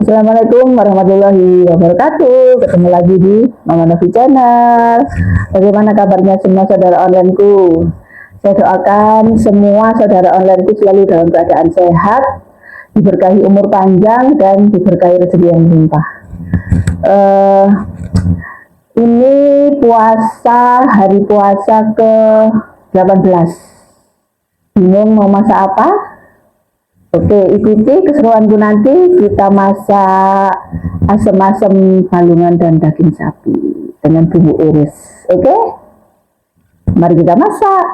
Assalamualaikum warahmatullahi wabarakatuh. Ketemu lagi di Mama Novi Channel. Bagaimana kabarnya semua saudara onlineku? Saya doakan semua saudara onlineku selalu dalam keadaan sehat, diberkahi umur panjang dan diberkahi rezeki yang melimpah. Ini puasa, hari puasa ke 18. Bingung mau masak apa? Oke, ikuti keseruanku nanti. Kita masak asam-asam balungan dan daging sapi dengan bumbu iris. Oke, mari kita masak.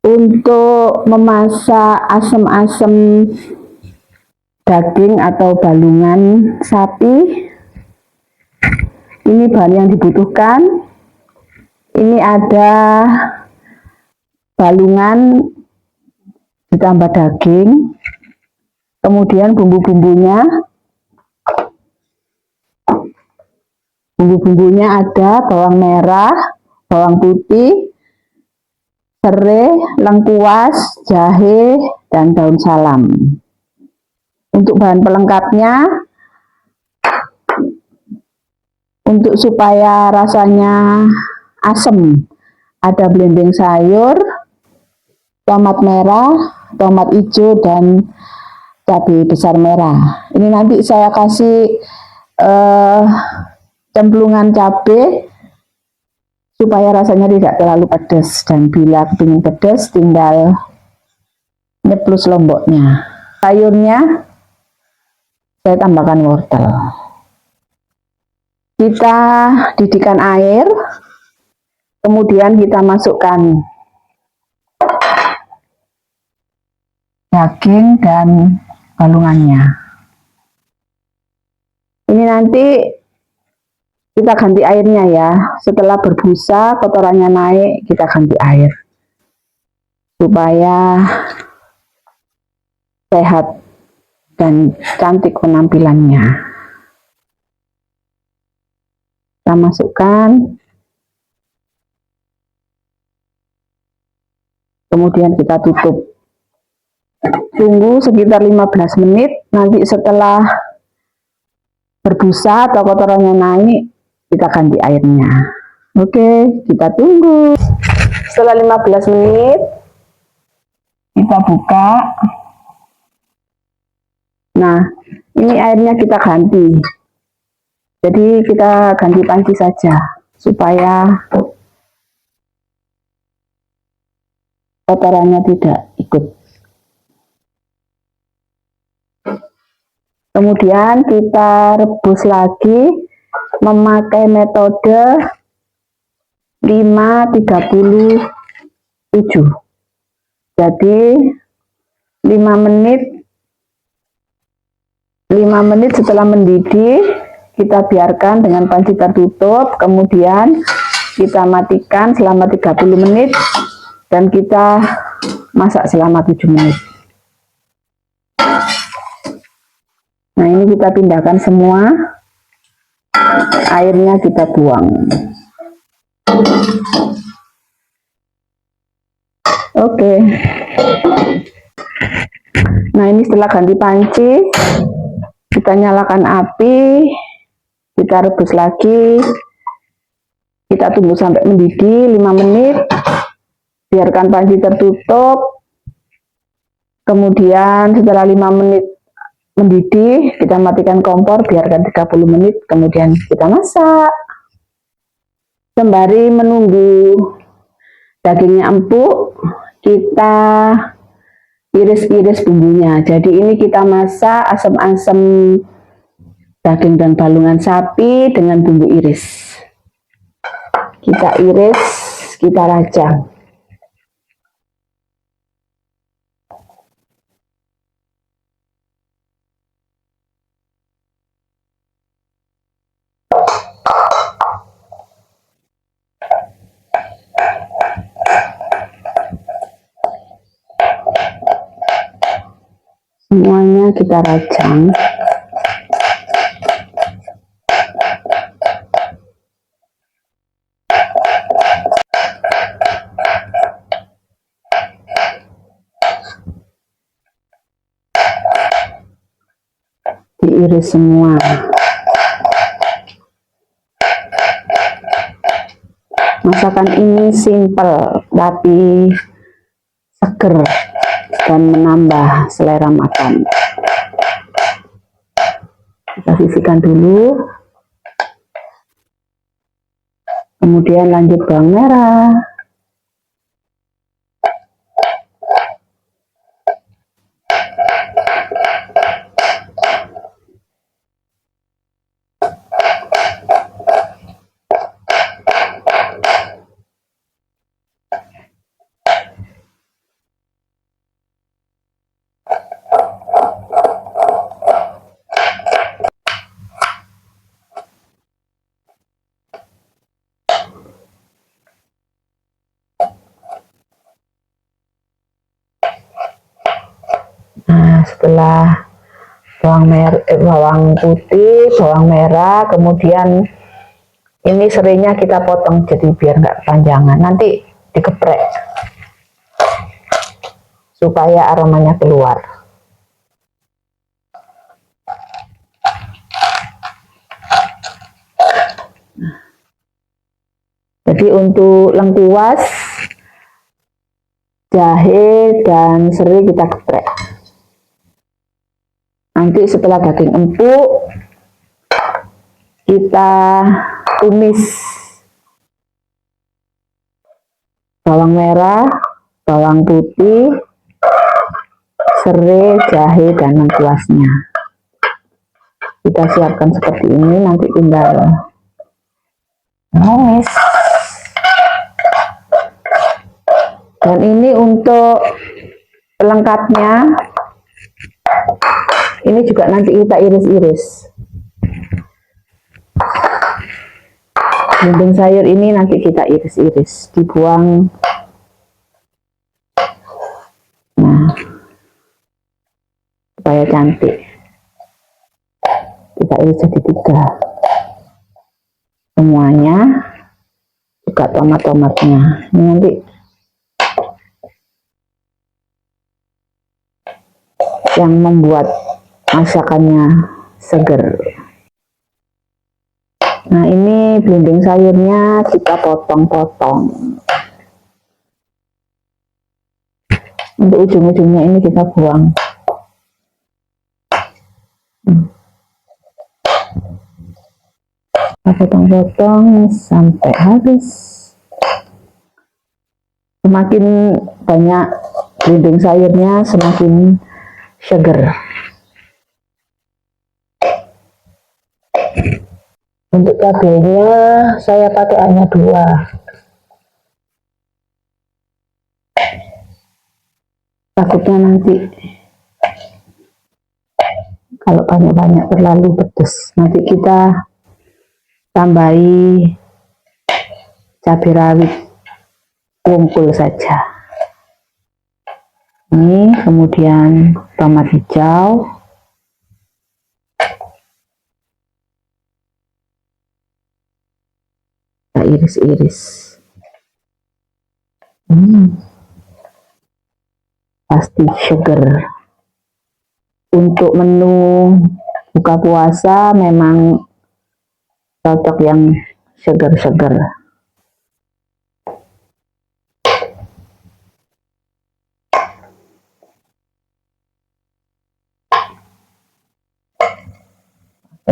Untuk memasak asam-asam daging atau balungan sapi, ini bahan yang dibutuhkan. Ini ada balungan ditambah daging, kemudian bumbu-bumbunya ada bawang merah, bawang putih, serai, lengkuas, jahe, dan daun salam. Untuk bahan pelengkapnya, untuk supaya rasanya asam, ada belimbing sayur, tomat merah, tomat hijau, dan cabai besar merah. Ini nanti saya kasih cemplungan cabai supaya rasanya tidak terlalu pedas, dan bila kepingin pedas tinggal nyeplus lomboknya. Sayurnya saya tambahkan wortel. Kita didihkan air, kemudian kita masukkan daging dan balungannya. Ini nanti kita ganti airnya ya. Setelah berbusa, kotorannya naik, kita ganti air supaya sehat dan cantik penampilannya. Kita masukkan, kemudian kita tutup. Tunggu sekitar 15 menit, nanti setelah berbusa atau kotorannya naik, kita ganti airnya. Oke, kita tunggu. Setelah 15 menit, kita buka. Nah, ini airnya kita ganti. Jadi kita ganti panci saja, supaya kotorannya tidak ikut. Kemudian kita rebus lagi memakai metode 5-37. Jadi 5 menit setelah mendidih, kita biarkan dengan panci tertutup, kemudian kita matikan selama 30 menit dan kita masak selama 7 menit. Nah, ini kita pindahkan semua, airnya kita buang. Oke. Nah, ini setelah ganti panci, kita nyalakan api, kita rebus lagi, kita tunggu sampai mendidih 5 menit, biarkan panci tertutup, kemudian setelah 5 menit mendidih, kita matikan kompor, biarkan 30 menit, kemudian kita masak. Sembari menunggu dagingnya empuk, kita iris-iris bumbunya. Jadi ini kita masak asam-asam daging dan balungan sapi dengan bumbu iris. Kita iris, kita rajang. Semuanya kita rajang. iris semua. Masakan ini simple tapi seger dan menambah selera makan. Kita sisihkan dulu, kemudian lanjut bawang merah, setelah bawang putih, bawang merah, kemudian ini serainya kita potong jadi biar nggak kepanjangan, nanti dikeprek supaya aromanya keluar. Jadi untuk lengkuas, jahe dan serai kita geprek. Nanti setelah daging empuk, kita tumis bawang merah, bawang putih, serai, jahe, dan lengkuasnya. Kita siapkan seperti ini, nanti tinggal tumis. Dan ini untuk pelengkapnya, ini juga nanti kita iris-iris. Bumbu sayur ini nanti kita iris-iris, dibuang. Nah, supaya cantik, kita iris jadi 3 semuanya, juga tomat-tomatnya. Ini nanti yang membuat masakannya seger. Nah, ini belimbing sayurnya kita potong-potong. Untuk ujung-ujungnya ini kita buang. Kita potong-potong sampai habis. Semakin banyak belimbing sayurnya, semakin seger. Untuk cabenya saya pakai hanya 2. Takutnya nanti kalau banyak-banyak terlalu pedas. Nanti kita tambahi cabai rawit kumpul saja. Ini kemudian tomat hijau, kita iris-iris. Pasti seger. Untuk menu buka puasa memang cocok yang seger-seger.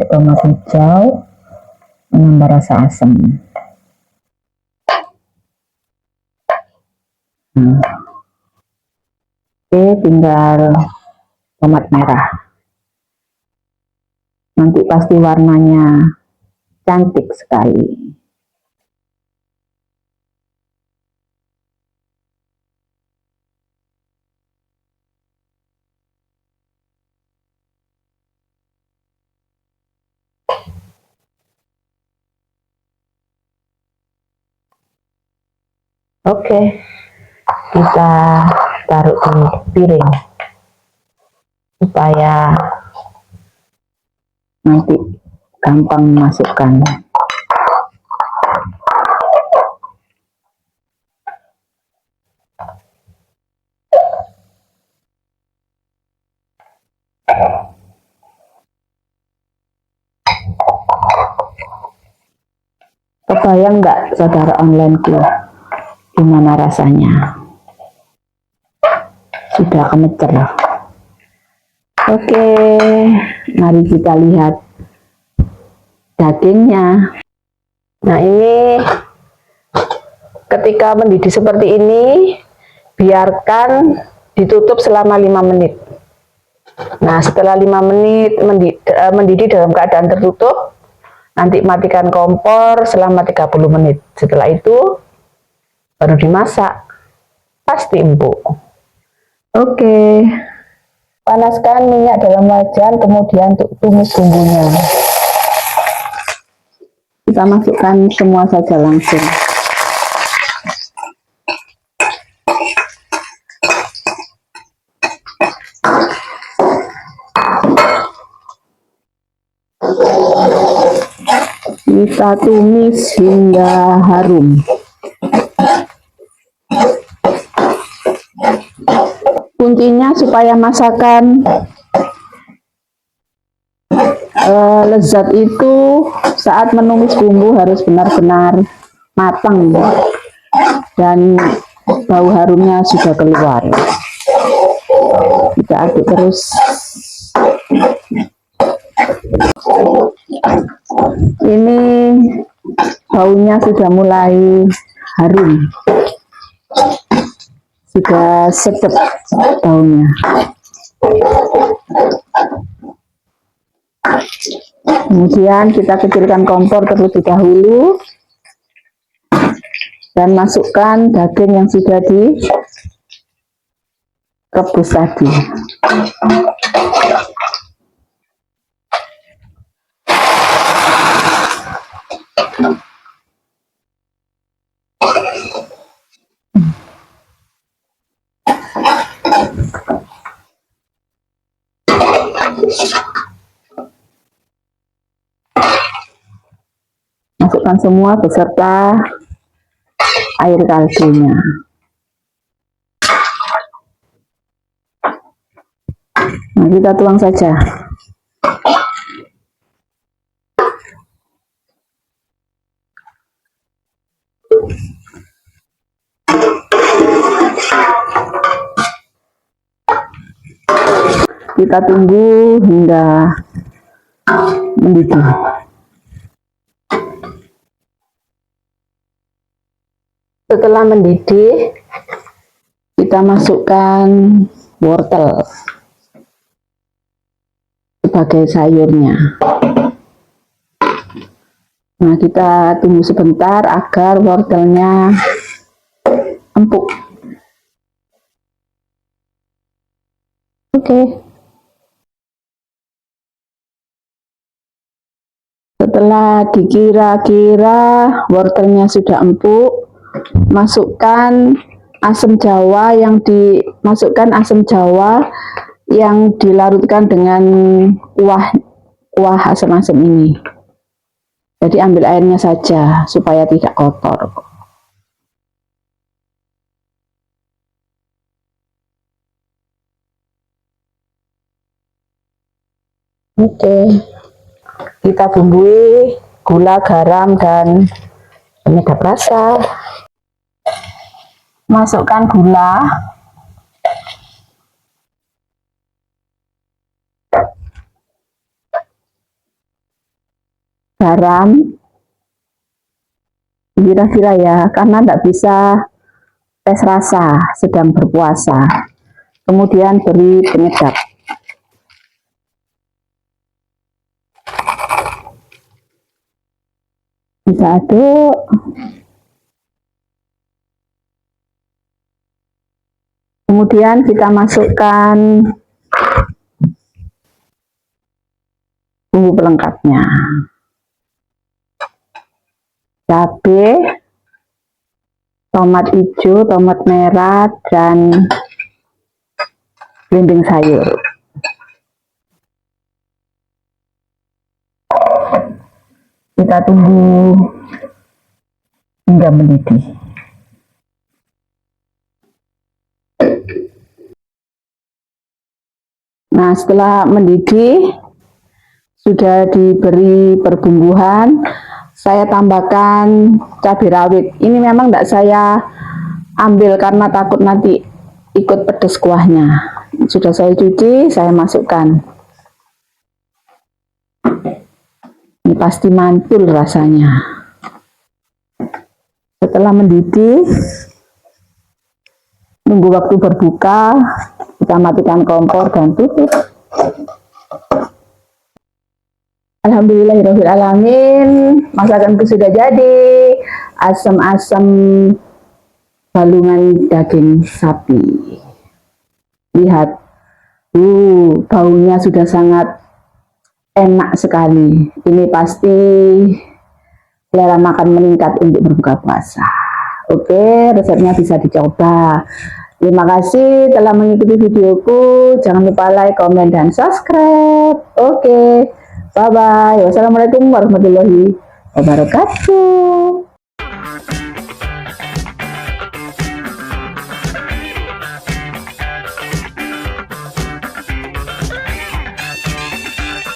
Tomat hijau menambah rasa asam. Oke, tinggal tomat merah. Nanti pasti warnanya cantik sekali. Oke, kita taruh di piring supaya nanti gampang masukkan. Kebayang nggak saudara onlineku gimana rasanya? Sudah kemecer. Oke, mari kita lihat dagingnya. Nah, ini ketika mendidih seperti ini, biarkan ditutup selama 5 menit. Nah, setelah 5 menit mendidih dalam keadaan tertutup, nanti matikan kompor selama 30 menit. Setelah itu baru dimasak. Pasti empuk. Oke. Panaskan minyak dalam wajan, kemudian tumis bumbunya. Kita masukkan semua saja langsung. Kita tumis hingga harum. Kuncinya supaya masakan lezat itu saat menumis bumbu harus benar-benar matang dan bau harumnya sudah keluar. Kita aduk terus. Ini baunya sudah mulai harum, sudah sedap baunya. Kemudian kita kecilkan kompor terlebih dahulu dan masukkan daging yang sudah direbus tadi. Masukkan semua beserta air kaldunya. Nah, kita tuang saja. Kita tunggu hingga mendidih. Setelah mendidih, kita masukkan wortel sebagai sayurnya. Nah, kita tunggu sebentar agar wortelnya empuk. Oke. Setelah dikira-kira wortelnya sudah empuk, masukkan asam jawa yang dilarutkan dengan kuah asam-asam ini. Jadi ambil airnya saja supaya tidak kotor. Oke. Kita bumbui gula, garam, dan penyedap rasa. Masukkan gula, garam, kira-kira ya, karena tidak bisa tes rasa sedang berpuasa. Kemudian beri penyedap. Kita aduk. Kemudian kita masukkan bumbu pelengkapnya. Cabai, tomat hijau, tomat merah, dan belimbing sayur. Kita tunggu hingga mendidih. Nah, setelah mendidih, sudah diberi perbumbuhan, saya tambahkan cabai rawit. Ini memang tidak saya ambil karena takut nanti ikut pedas kuahnya. Sudah saya cuci, saya masukkan. Ini pasti mantul rasanya. Setelah mendidih, nunggu waktu berbuka, kita matikan kompor dan tutup. Alhamdulillahirrahmanirrahim, masakanku sudah jadi. Asam-asam balungan daging sapi. Lihat, baunya sudah sangat enak sekali. Ini pasti selera makan meningkat untuk berbuka puasa. Oke, resepnya bisa dicoba. Terima kasih telah mengikuti videoku. Jangan lupa like, komen, dan subscribe. Oke, bye-bye. Wassalamualaikum warahmatullahi wabarakatuh.